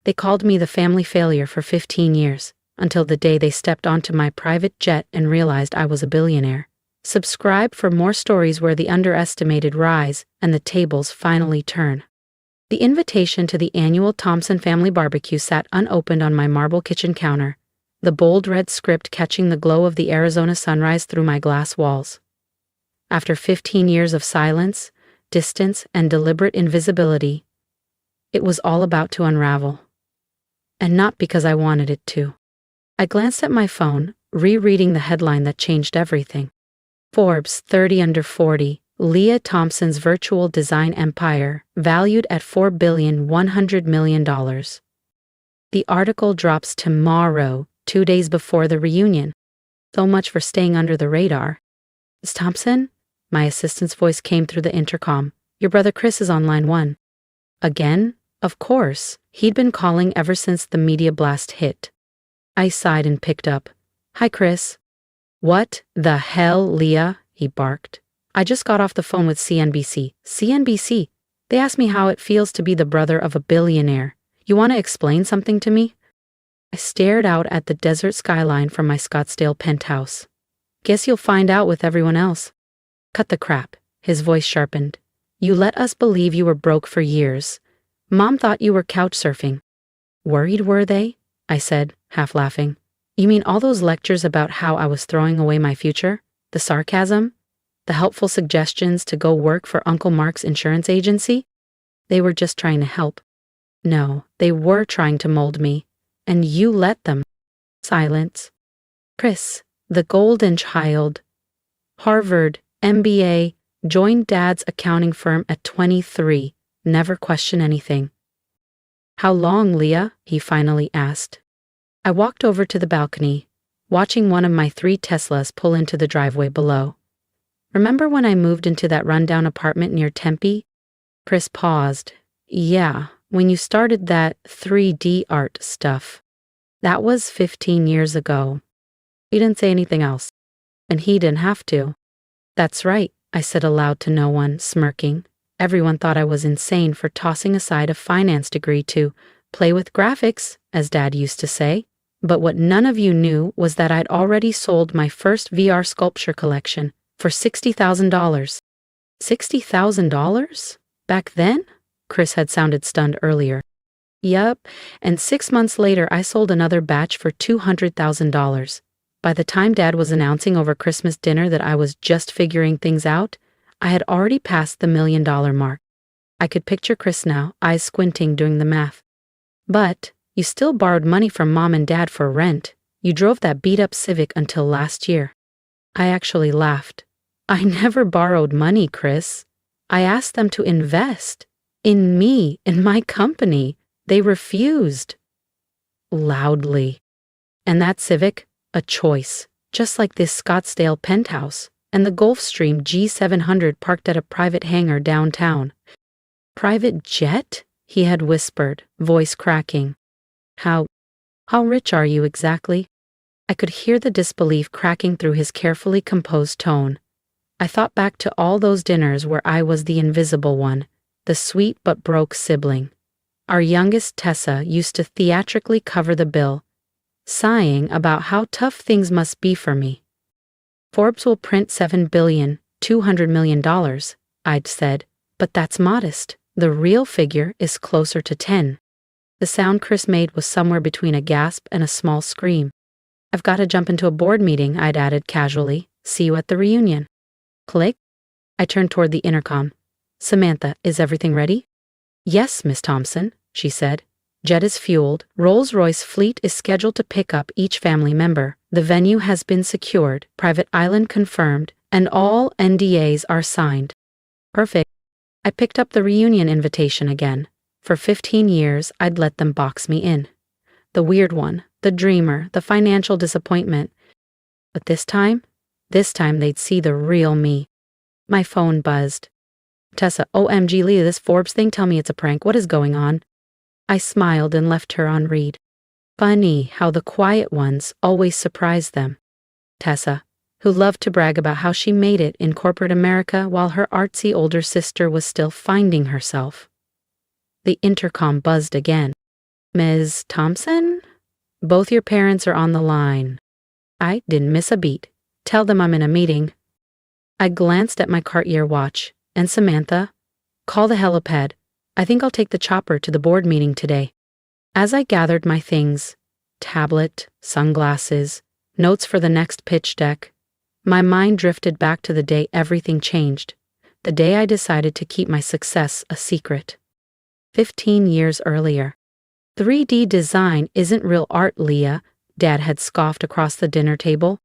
They called me the family failure for 15 years, until the day they stepped onto my private jet and realized I was a billionaire. Subscribe for more stories where the underestimated rise and the tables finally turn. The invitation to the annual Thompson family barbecue sat unopened on my marble kitchen counter, the bold red script catching the glow of the Arizona sunrise through my glass walls. After 15 years of silence, distance, and deliberate invisibility, it was all about to unravel. And not because I wanted it to. I glanced at my phone, rereading the headline that changed everything. Forbes 30 under 40, Leah Thompson's virtual design empire, valued at $4.1 billion. The article drops tomorrow, 2 days before the reunion. So much for staying under the radar. Miss Thompson? My assistant's voice came through the intercom. Your brother Chris is on line 1. Again? Of course. He'd been calling ever since the media blast hit. I sighed and picked up. Hi, Chris. What the hell, Leah? He barked. I just got off the phone with CNBC. CNBC? They asked me how it feels to be the brother of a billionaire. You want to explain something to me? I stared out at the desert skyline from my Scottsdale penthouse. Guess you'll find out with everyone else. Cut the crap. His voice sharpened. You let us believe you were broke for years. Mom thought you were couch surfing. Worried, were they? I said, half laughing. You mean all those lectures about how I was throwing away my future? The sarcasm? The helpful suggestions to go work for Uncle Mark's insurance agency? They were just trying to help. No, they were trying to mold me. And you let them. Silence. Chris, the golden child. Harvard, MBA, joined Dad's accounting firm at 23. Never question anything. How long, Leah? He finally asked. I walked over to the balcony, watching one of my 3 Teslas pull into the driveway below. Remember when I moved into that rundown apartment near Tempe? Chris paused. Yeah, when you started that 3D art stuff. That was 15 years ago. He didn't say anything else. And he didn't have to. That's right, I said aloud to no one, smirking. Everyone thought I was insane for tossing aside a finance degree to play with graphics, as Dad used to say. But what none of you knew was that I'd already sold my first VR sculpture collection for $60,000. $60,000? Back then? Chris had sounded stunned earlier. Yup, and 6 months later I sold another batch for $200,000. By the time Dad was announcing over Christmas dinner that I was just figuring things out, I had already passed the $1 million mark. I could picture Chris now, eyes squinting doing the math. But you still borrowed money from Mom and Dad for rent. You drove that beat-up Civic until last year. I actually laughed. I never borrowed money, Chris. I asked them to invest. In me, in my company. They refused. Loudly. And that Civic? A choice. Just like this Scottsdale penthouse. And the Gulfstream G700 parked at a private hangar downtown. Private jet? He had whispered, voice cracking. How rich are you exactly? I could hear the disbelief cracking through his carefully composed tone. I thought back to all those dinners where I was the invisible one, the sweet but broke sibling. Our youngest Tessa used to theatrically cover the bill, sighing about how tough things must be for me. Forbes will print $7.2 billion, I'd said, but that's modest. The real figure is closer to 10. The sound Chris made was somewhere between a gasp and a small scream. I've got to jump into a board meeting, I'd added casually. See you at the reunion. Click. I turned toward the intercom. Samantha, is everything ready? Yes, Miss Thompson, she said. Jet is fueled. Rolls-Royce fleet is scheduled to pick up each family member. The venue has been secured, private island confirmed, and all NDAs are signed. Perfect. I picked up the reunion invitation again. For 15 years, I'd let them box me in. The weird one, the dreamer, the financial disappointment. But this time they'd see the real me. My phone buzzed. Tessa, OMG Leah, this Forbes thing, tell me it's a prank. What is going on? I smiled and left her on read. Funny how the quiet ones always surprise them. Tessa, who loved to brag about how she made it in corporate America while her artsy older sister was still finding herself. The intercom buzzed again. Ms. Thompson? Both your parents are on the line. I didn't miss a beat. Tell them I'm in a meeting. I glanced at my Cartier watch. And Samantha? Call the helipad. I think I'll take the chopper to the board meeting today. As I gathered my things, tablet, sunglasses, notes for the next pitch deck, my mind drifted back to the day everything changed, the day I decided to keep my success a secret. 15 years earlier. 3D design isn't real art, Leah, Dad had scoffed across the dinner table.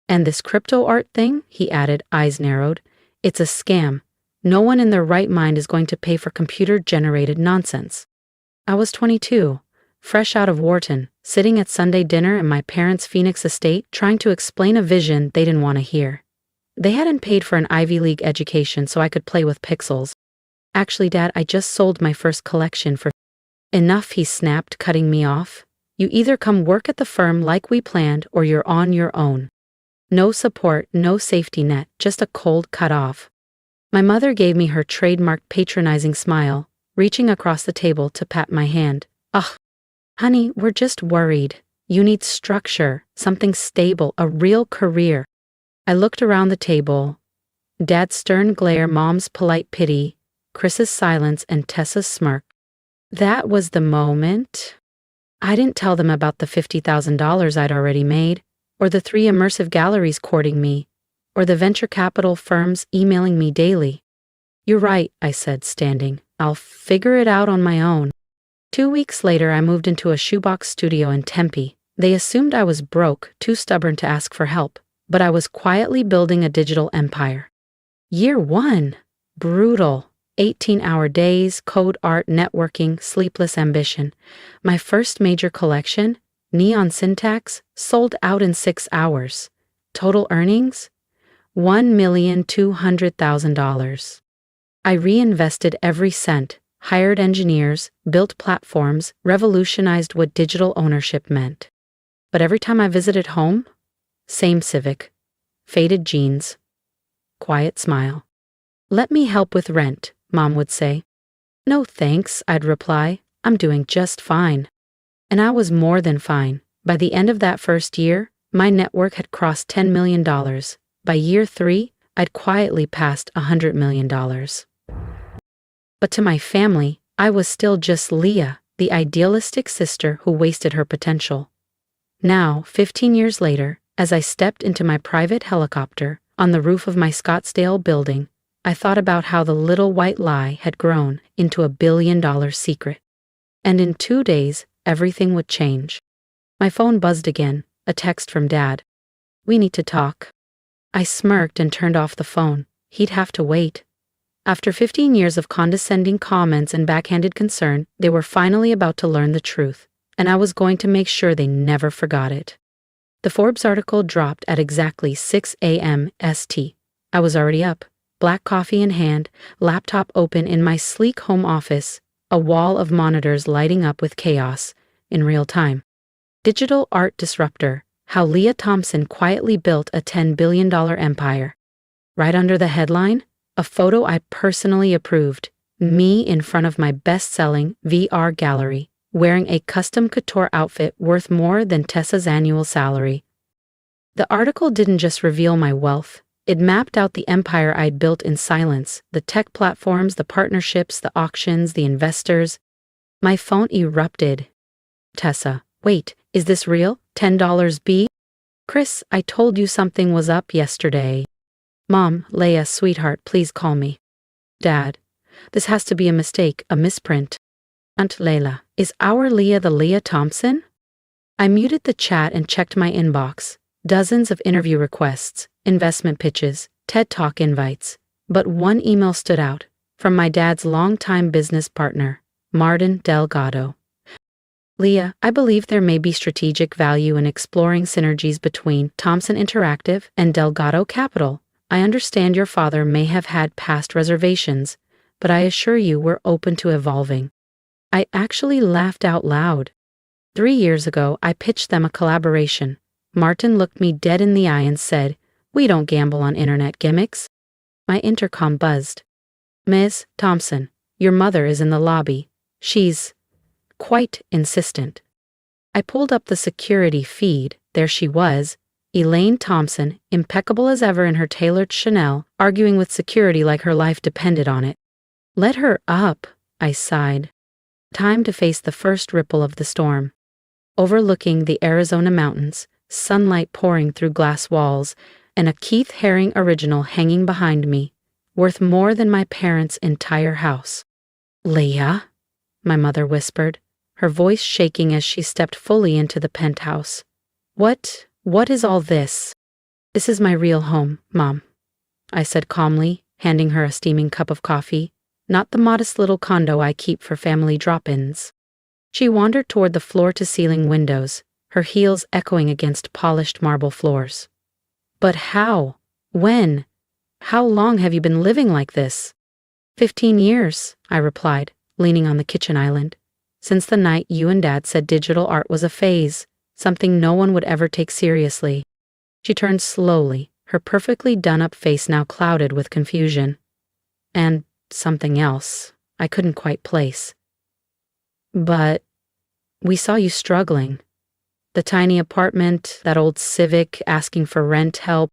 And this crypto art thing, he added, eyes narrowed, it's a scam. No one in their right mind is going to pay for computer-generated nonsense. I was 22, fresh out of Wharton, sitting at Sunday dinner in my parents' Phoenix estate trying to explain a vision they didn't want to hear. They hadn't paid for an Ivy League education so I could play with pixels. Actually, Dad, I just sold my first collection for enough, he snapped, cutting me off. You either come work at the firm like we planned or you're on your own. No support, no safety net, just a cold cut-off. My mother gave me her trademark patronizing smile, reaching across the table to pat my hand. Ugh, honey, we're just worried. You need structure, something stable, a real career. I looked around the table. Dad's stern glare, Mom's polite pity, Chris's silence, and Tessa's smirk. That was the moment. I didn't tell them about the $50,000 I'd already made, or the 3 immersive galleries courting me, or the venture capital firms emailing me daily. You're right, I said, standing. I'll figure it out on my own. 2 weeks later, I moved into a shoebox studio in Tempe. They assumed I was broke, too stubborn to ask for help, but I was quietly building a digital empire. Year 1. Brutal. 18-hour days, code art, networking, sleepless ambition. My first major collection, Neon Syntax, sold out in 6 hours. Total earnings? $1,200,000. I reinvested every cent, hired engineers, built platforms, revolutionized what digital ownership meant. But every time I visited home, same Civic, faded jeans, quiet smile. Let me help with rent, Mom would say. No thanks, I'd reply. I'm doing just fine. And I was more than fine. By the end of that first year, my network had crossed $10 million. By year 3, I'd quietly passed $100 million. But to my family, I was still just Leah, the idealistic sister who wasted her potential. Now, 15 years later, as I stepped into my private helicopter on the roof of my Scottsdale building, I thought about how the little white lie had grown into $1 billion secret. And in 2 days, everything would change. My phone buzzed again, a text from Dad. We need to talk. I smirked and turned off the phone. He'd have to wait. After 15 years of condescending comments and backhanded concern, they were finally about to learn the truth, and I was going to make sure they never forgot it. The Forbes article dropped at exactly 6 a.m. ST. I was already up, black coffee in hand, laptop open in my sleek home office, a wall of monitors lighting up with chaos in real time. Digital art disruptor. How Leah Thompson quietly built a $10 billion empire. Right under the headline, a photo I personally approved, me in front of my best-selling VR gallery, wearing a custom couture outfit worth more than Tessa's annual salary. The article didn't just reveal my wealth, it mapped out the empire I'd built in silence, the tech platforms, the partnerships, the auctions, the investors. My phone erupted. Tessa, wait, is this real? $10 B? Chris, I told you something was up yesterday. Mom, Leah, sweetheart, please call me. Dad, this has to be a mistake, a misprint. Aunt Layla, is our Leah the Leah Thompson? I muted the chat and checked my inbox. Dozens of interview requests, investment pitches, TED Talk invites. But one email stood out, from my dad's longtime business partner, Martin Delgado. Leah, I believe there may be strategic value in exploring synergies between Thompson Interactive and Delgado Capital. I understand your father may have had past reservations, but I assure you we're open to evolving. I actually laughed out loud. 3 years ago, I pitched them a collaboration. Martin looked me dead in the eye and said, "We don't gamble on internet gimmicks." My intercom buzzed. Ms. Thompson, your mother is in the lobby. She's quite insistent. I pulled up the security feed. There she was, Elaine Thompson, impeccable as ever in her tailored Chanel, arguing with security like her life depended on it. Let her up, I sighed. Time to face the first ripple of the storm. Overlooking the Arizona mountains, sunlight pouring through glass walls, and a Keith Haring original hanging behind me, worth more than my parents' entire house. Leah, my mother whispered, her voice shaking as she stepped fully into the penthouse. What is all this? This is my real home, Mom, I said calmly, handing her a steaming cup of coffee, not the modest little condo I keep for family drop-ins. She wandered toward the floor-to-ceiling windows, her heels echoing against polished marble floors. But how? When? How long have you been living like this? 15 years, I replied, leaning on the kitchen island. Since the night you and Dad said digital art was a phase, something no one would ever take seriously. She turned slowly, her perfectly done-up face now clouded with confusion. And something else I couldn't quite place. But we saw you struggling. The tiny apartment, that old Civic asking for rent help.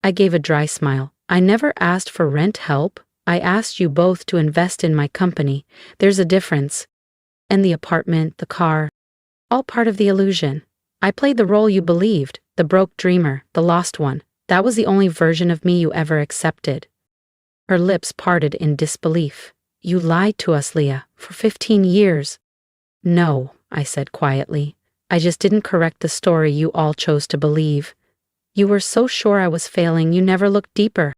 I gave a dry smile. I never asked for rent help. I asked you both to invest in my company. There's a difference. And the apartment, the car, all part of the illusion. I played the role you believed, the broke dreamer, the lost one. That was the only version of me you ever accepted. Her lips parted in disbelief. You lied to us, Leah, for 15 years. No, I said quietly. I just didn't correct the story you all chose to believe. You were so sure I was failing, you never looked deeper.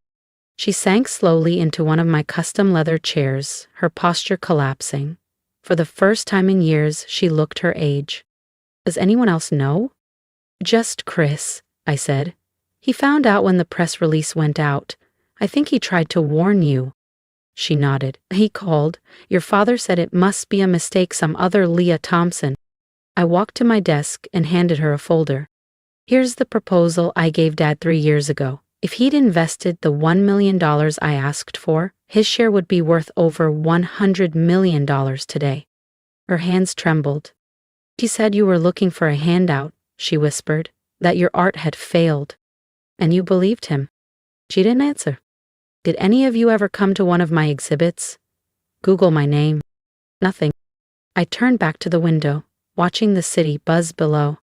She sank slowly into one of my custom leather chairs, her posture collapsing. For the first time in years, she looked her age. Does anyone else know? Just Chris, I said. He found out when the press release went out. I think he tried to warn you. She nodded. He called. Your father said it must be a mistake, some other Leah Thompson. I walked to my desk and handed her a folder. Here's the proposal I gave Dad 3 years ago. If he'd invested the $1 million I asked for, his share would be worth over $100 million today. Her hands trembled. He said you were looking for a handout, she whispered, that your art had failed. And you believed him. She didn't answer. Did any of you ever come to one of my exhibits? Google my name. Nothing. I turned back to the window, watching the city buzz below.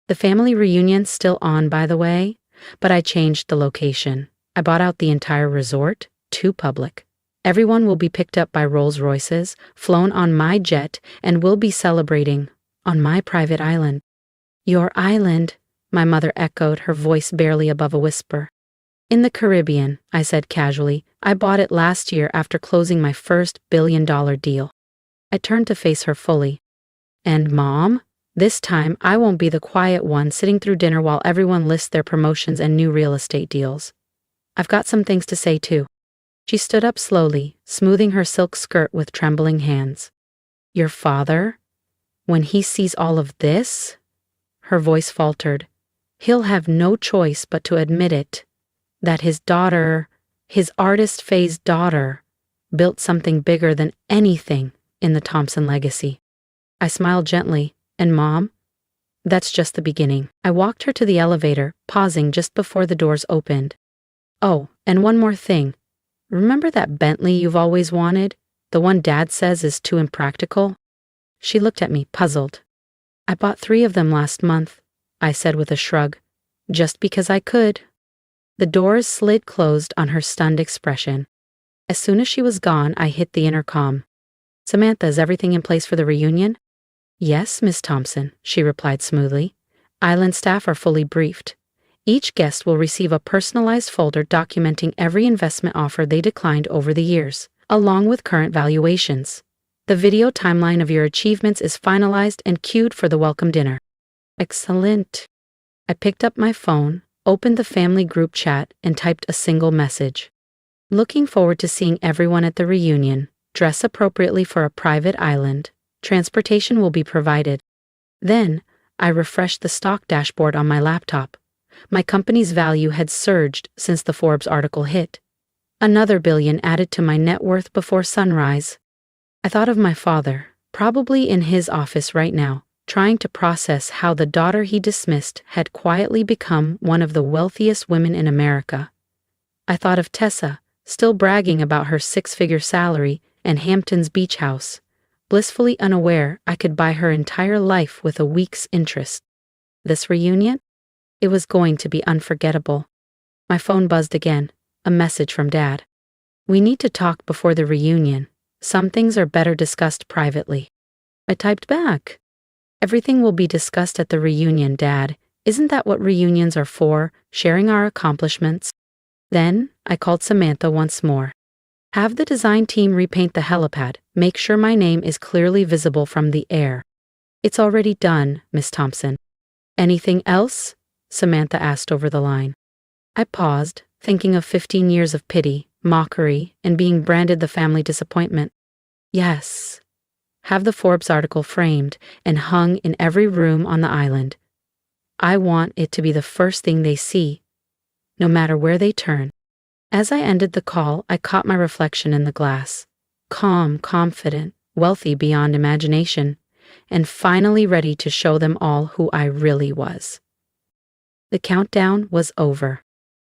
The family reunion's still on, by the way, but I changed the location. I bought out the entire resort, too public. Everyone will be picked up by Rolls-Royces, flown on my jet, and we'll be celebrating on my private island. Your island, my mother echoed, her voice barely above a whisper. In the Caribbean, I said casually. I bought it last year after closing my first billion-dollar deal. I turned to face her fully. And Mom? This time, I won't be the quiet one sitting through dinner while everyone lists their promotions and new real estate deals. I've got some things to say too. She stood up slowly, smoothing her silk skirt with trembling hands. Your father? When he sees all of this? Her voice faltered. He'll have no choice but to admit it. That his daughter, his artist phase daughter, built something bigger than anything in the Thompson legacy. I smiled gently. And Mom? That's just the beginning. I walked her to the elevator, pausing just before the doors opened. Oh, and one more thing. Remember that Bentley you've always wanted? The one Dad says is too impractical? She looked at me, puzzled. I bought 3 of them last month, I said with a shrug. Just because I could. The doors slid closed on her stunned expression. As soon as she was gone, I hit the intercom. Samantha, is everything in place for the reunion? Yes, Miss Thompson, she replied smoothly. Island staff are fully briefed. Each guest will receive a personalized folder documenting every investment offer they declined over the years, along with current valuations. The video timeline of your achievements is finalized and queued for the welcome dinner. Excellent. I picked up my phone, opened the family group chat, and typed a single message. Looking forward to seeing everyone at the reunion. Dress appropriately for a private island. Transportation will be provided. Then, I refreshed the stock dashboard on my laptop. My company's value had surged since the Forbes article hit. Another $1 billion added to my net worth before sunrise. I thought of my father, probably in his office right now, trying to process how the daughter he dismissed had quietly become one of the wealthiest women in America. I thought of Tessa, still bragging about her six-figure salary and Hampton's beach house, blissfully unaware I could buy her entire life with a week's interest. This reunion? It was going to be unforgettable. My phone buzzed again, a message from Dad. "We need to talk before the reunion. Some things are better discussed privately." I typed back. "Everything will be discussed at the reunion, Dad. Isn't that what reunions are for, sharing our accomplishments?" Then, I called Samantha once more. "Have the design team repaint the helipad. Make sure my name is clearly visible from the air." "It's already done, Miss Thompson." "Anything else?" Samantha asked over the line. I paused, thinking of 15 years of pity, mockery, and being branded the family disappointment. "Yes. Have the Forbes article framed and hung in every room on the island. I want it to be the first thing they see, no matter where they turn." As I ended the call, I caught my reflection in the glass. Calm, confident, wealthy beyond imagination, and finally ready to show them all who I really was. The countdown was over.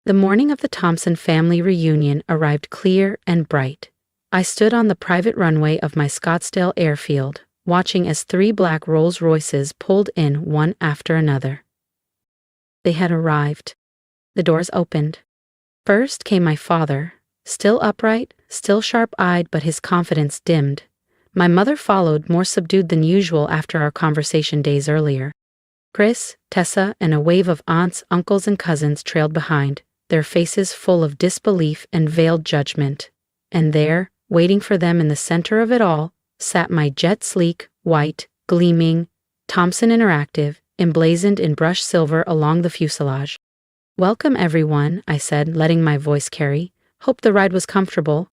The morning of the Thompson family reunion arrived clear and bright. I stood on the private runway of my Scottsdale airfield, watching as 3 black Rolls-Royces pulled in one after another. They had arrived. The doors opened. First came my father, still upright, still sharp-eyed, but his confidence dimmed. My mother followed, more subdued than usual after our conversation days earlier. Chris, Tessa, and a wave of aunts, uncles, and cousins trailed behind, their faces full of disbelief and veiled judgment. And there, waiting for them in the center of it all, sat my jet-sleek, white, gleaming Thompson Interactive, emblazoned in brushed silver along the fuselage. "Welcome, everyone," I said, letting my voice carry. "Hope the ride was comfortable."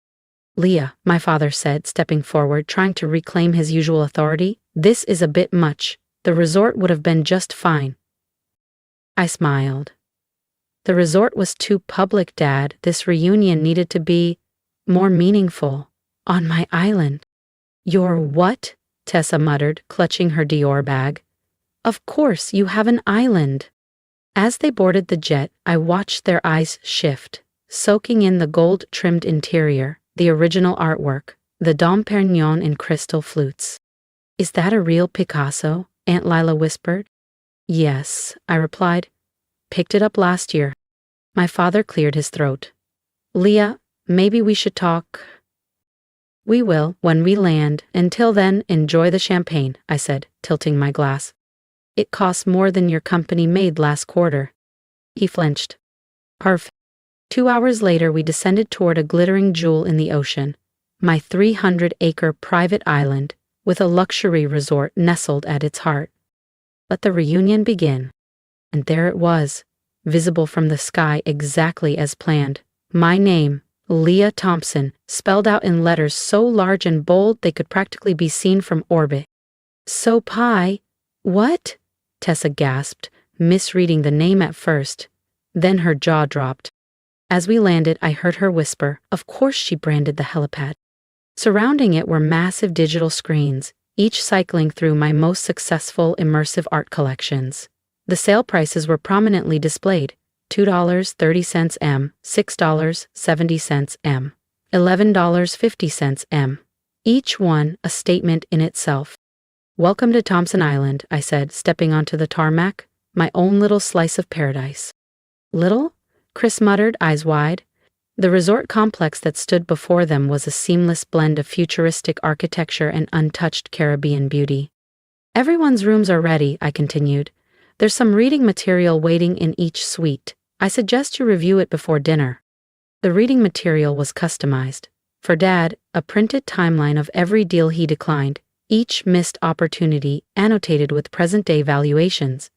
"Leah," my father said, stepping forward, trying to reclaim his usual authority, "this is a bit much. The resort would have been just fine." I smiled. "The resort was too public, Dad. This reunion needed to be more meaningful. On my island." "Your what?" Tessa muttered, clutching her Dior bag. "Of course, you have an island." As they boarded the jet, I watched their eyes shift, soaking in the gold-trimmed interior, the original artwork, the Dom Perignon in crystal flutes. "Is that a real Picasso?" Aunt Lila whispered. "Yes," I replied. "Picked it up last year." My father cleared his throat. "Leah, maybe we should talk." "We will, when we land. Until then, enjoy the champagne," I said, tilting my glass. "It costs more than your company made last quarter." He flinched. "Perfect." 2 hours later, we descended toward a glittering jewel in the ocean, my 300-acre private island, with a luxury resort nestled at its heart. Let the reunion begin. And there it was, visible from the sky exactly as planned. My name, Leah Thompson, spelled out in letters so large and bold they could practically be seen from orbit. "So Pi, what?" Tessa gasped, misreading the name at first. Then her jaw dropped. As we landed, I heard her whisper, "Of course she branded the helipad." Surrounding it were massive digital screens, each cycling through my most successful immersive art collections. The sale prices were prominently displayed: $2.30 M, $6.70 M, $11.50 M. Each one a statement in itself. "Welcome to Thompson Island," I said, stepping onto the tarmac, "my own little slice of paradise." "Little?" Chris muttered, eyes wide. The resort complex that stood before them was a seamless blend of futuristic architecture and untouched Caribbean beauty. "Everyone's rooms are ready," I continued. "There's some reading material waiting in each suite. I suggest you review it before dinner." The reading material was customized. For Dad, a printed timeline of every deal he declined, each missed opportunity annotated with present-day valuations.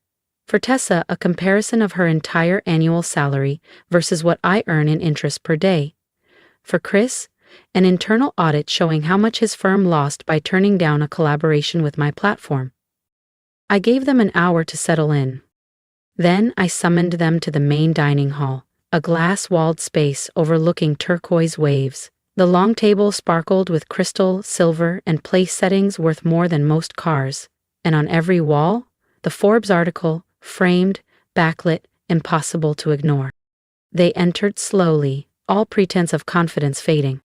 For Tessa, a comparison of her entire annual salary versus what I earn in interest per day. For Chris, an internal audit showing how much his firm lost by turning down a collaboration with my platform. I gave them an hour to settle in. Then I summoned them to the main dining hall, a glass-walled space overlooking turquoise waves, The long table sparkled with crystal, silver, and place settings worth more than most cars, and on every wall, the Forbes article, framed, backlit, impossible to ignore. They entered slowly, all pretense of confidence fading.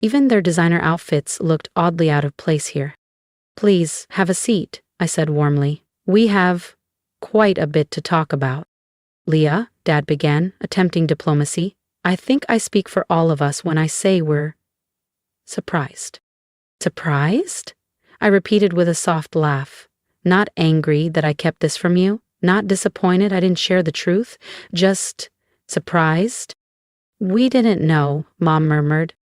Even their designer outfits looked oddly out of place here. "Please, have a seat," I said warmly. "We have quite a bit to talk about." "Leah," Dad began, attempting diplomacy, "I think I speak for all of us when I say we're surprised." "Surprised?" I repeated with a soft laugh. "Not angry that I kept this from you, not disappointed I didn't share the truth, just surprised." "We didn't know," Mom murmured.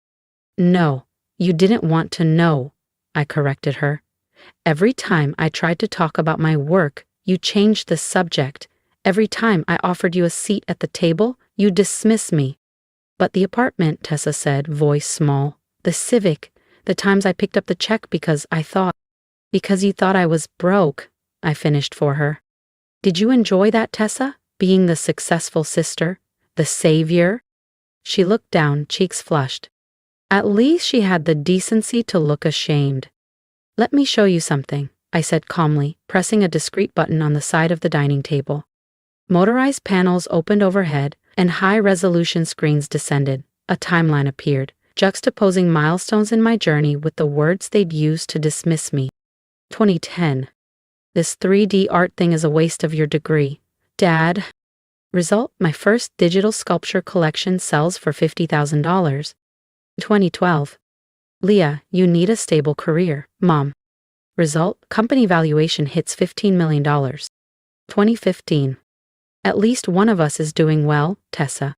"No, you didn't want to know," I corrected her. "Every time I tried to talk about my work, you changed the subject. Every time I offered you a seat at the table, you dismissed me." "But the apartment," Tessa said, voice small. "The Civic, the times I picked up the check because you thought I was broke," I finished for her. "Did you enjoy that, Tessa? Being the successful sister? The savior?" She looked down, cheeks flushed. At least she had the decency to look ashamed. "Let me show you something," I said calmly, pressing a discreet button on the side of the dining table. Motorized panels opened overhead, and high-resolution screens descended. A timeline appeared, juxtaposing milestones in my journey with the words they'd used to dismiss me. 2010. "This 3D art thing is a waste of your degree, Dad." Result, my first digital sculpture collection sells for $50,000. 2012. "Leah, you need a stable career, Mom." Result, company valuation hits $15 million. 2015. "At least one of us is doing well, Tessa."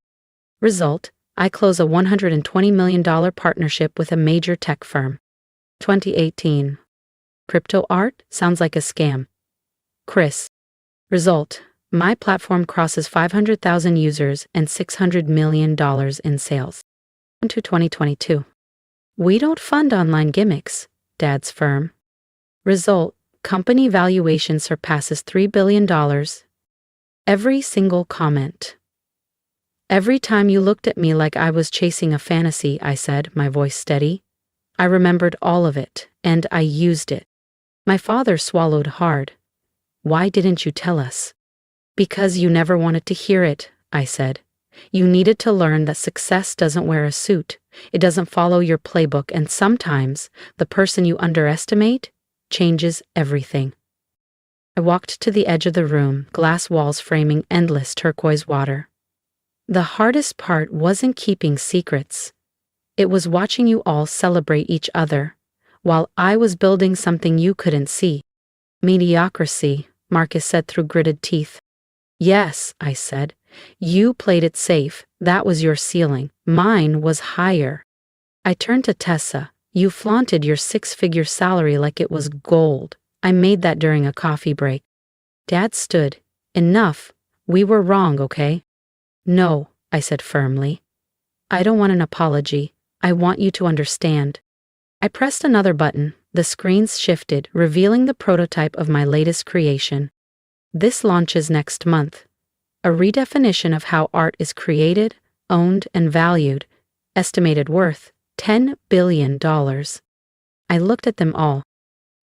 Result, I close a $120 million partnership with a major tech firm. 2018. "Crypto art sounds like a scam, Chris." Result, my platform crosses 500,000 users and $600 million in sales. To 2022. "We don't fund online gimmicks, Dad's firm." Result, company valuation surpasses $3 billion. Every single comment. "Every time you looked at me like I was chasing a fantasy," I said, my voice steady. "I remembered all of it, and I used it." My father swallowed hard. "Why didn't you tell us?" "Because you never wanted to hear it," I said. "You needed to learn that success doesn't wear a suit. It doesn't follow your playbook, and sometimes the person you underestimate changes everything." I walked to the edge of the room, glass walls framing endless turquoise water. "The hardest part wasn't keeping secrets. It was watching you all celebrate each other, while I was building something you couldn't see." "Mediocrity," Marcus said through gritted teeth. "Yes," I said. "You played it safe. That was your ceiling. Mine was higher." I turned to Tessa. "You flaunted your 6-figure salary like it was gold. I made that during a coffee break." Dad stood. "Enough. We were wrong, okay?" "No," I said firmly. "I don't want an apology. I want you to understand." I pressed another button. The screens shifted, revealing the prototype of my latest creation. "This launches next month. A redefinition of how art is created, owned, and valued. Estimated worth $10 billion. I looked at them all.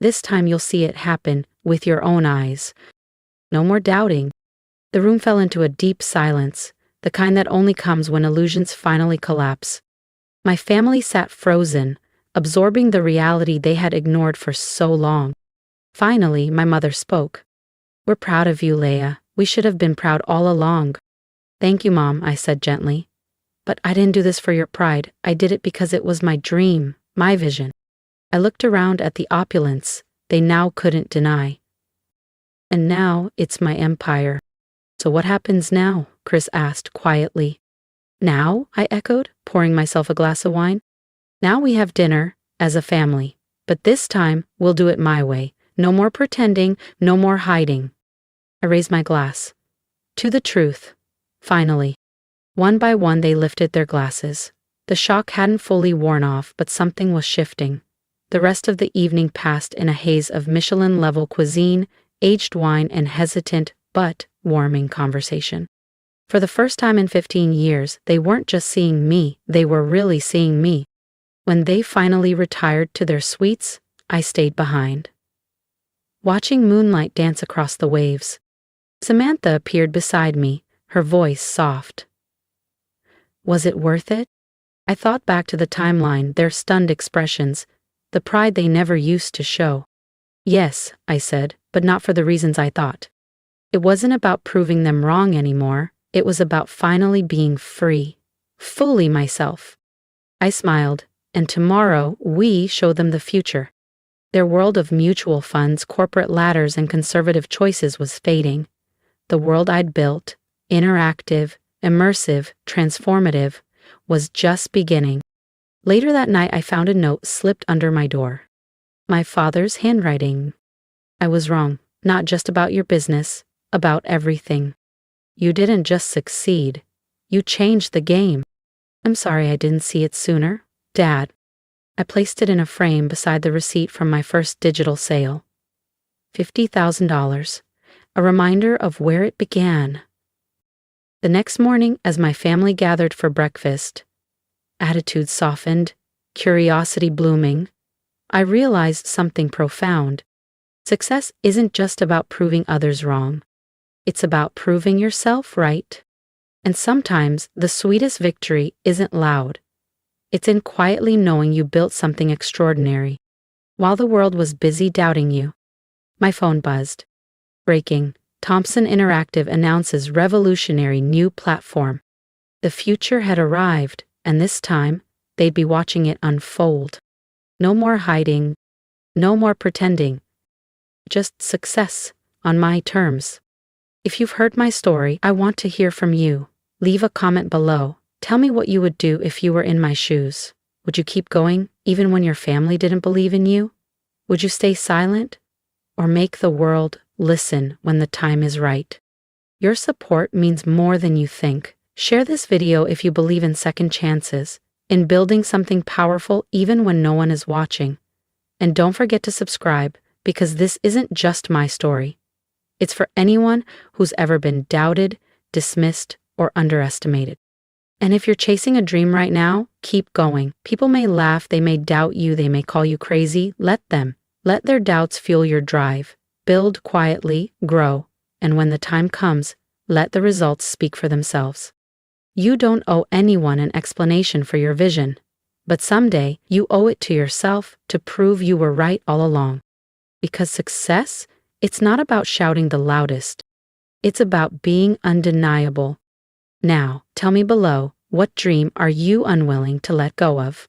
"This time you'll see it happen with your own eyes. No more doubting." The room fell into a deep silence, the kind that only comes when illusions finally collapse. My family sat frozen, absorbing the reality they had ignored for so long. Finally, my mother spoke. "We're proud of you, Leah. We should have been proud all along." "Thank you, Mom," I said gently. "But I didn't do this for your pride. I did it because it was my dream, my vision." I looked around at the opulence they now couldn't deny. "And now it's my empire." "So what happens now?" Chris asked quietly. "Now?" I echoed, pouring myself a glass of wine. "Now we have dinner, as a family. But this time, we'll do it my way. No more pretending, no more hiding." I raised my glass. "To the truth." Finally. One by one they lifted their glasses. The shock hadn't fully worn off, but something was shifting. The rest of the evening passed in a haze of Michelin-level cuisine, aged wine, and hesitant but warming conversation. For the first time in 15 years, they weren't just seeing me, they were really seeing me. When they finally retired to their suites, I stayed behind, watching moonlight dance across the waves. Samantha appeared beside me, her voice soft. Was it worth it? I thought back to the timeline, their stunned expressions, the pride they never used to show. Yes, I said, but not for the reasons I thought. It wasn't about proving them wrong anymore, it was about finally being free, fully myself. I smiled, and tomorrow we show them the future. Their world of mutual funds, corporate ladders, and conservative choices was fading. The world I'd built, interactive, immersive, transformative, was just beginning. Later that night, I found a note slipped under my door. My father's handwriting. I was wrong, not just about your business, about everything. You didn't just succeed, you changed the game. I'm sorry I didn't see it sooner, Dad. I placed it in a frame beside the receipt from my first digital sale. $50,000, a reminder of where it began. The next morning, as my family gathered for breakfast, attitudes softened, curiosity blooming, I realized something profound. Success isn't just about proving others wrong. It's about proving yourself right. And sometimes the sweetest victory isn't loud. It's in quietly knowing you built something extraordinary. While the world was busy doubting you, my phone buzzed. Breaking. Thompson Interactive announces revolutionary new platform. The future had arrived, and this time, they'd be watching it unfold. No more hiding, no more pretending. Just success, on my terms. If you've heard my story, I want to hear from you. Leave a comment below. Tell me what you would do if you were in my shoes. Would you keep going, even when your family didn't believe in you? Would you stay silent? Or make the world listen when the time is right? Your support means more than you think. Share this video if you believe in second chances, in building something powerful even when no one is watching. And don't forget to subscribe, because this isn't just my story. It's for anyone who's ever been doubted, dismissed, or underestimated. And if you're chasing a dream right now, keep going. People may laugh, they may doubt you, they may call you crazy. Let them. Let their doubts fuel your drive. Build quietly, grow, and when the time comes, let the results speak for themselves. You don't owe anyone an explanation for your vision, but someday you owe it to yourself to prove you were right all along. Because success, it's not about shouting the loudest. It's about being undeniable. Now, tell me below, what dream are you unwilling to let go of?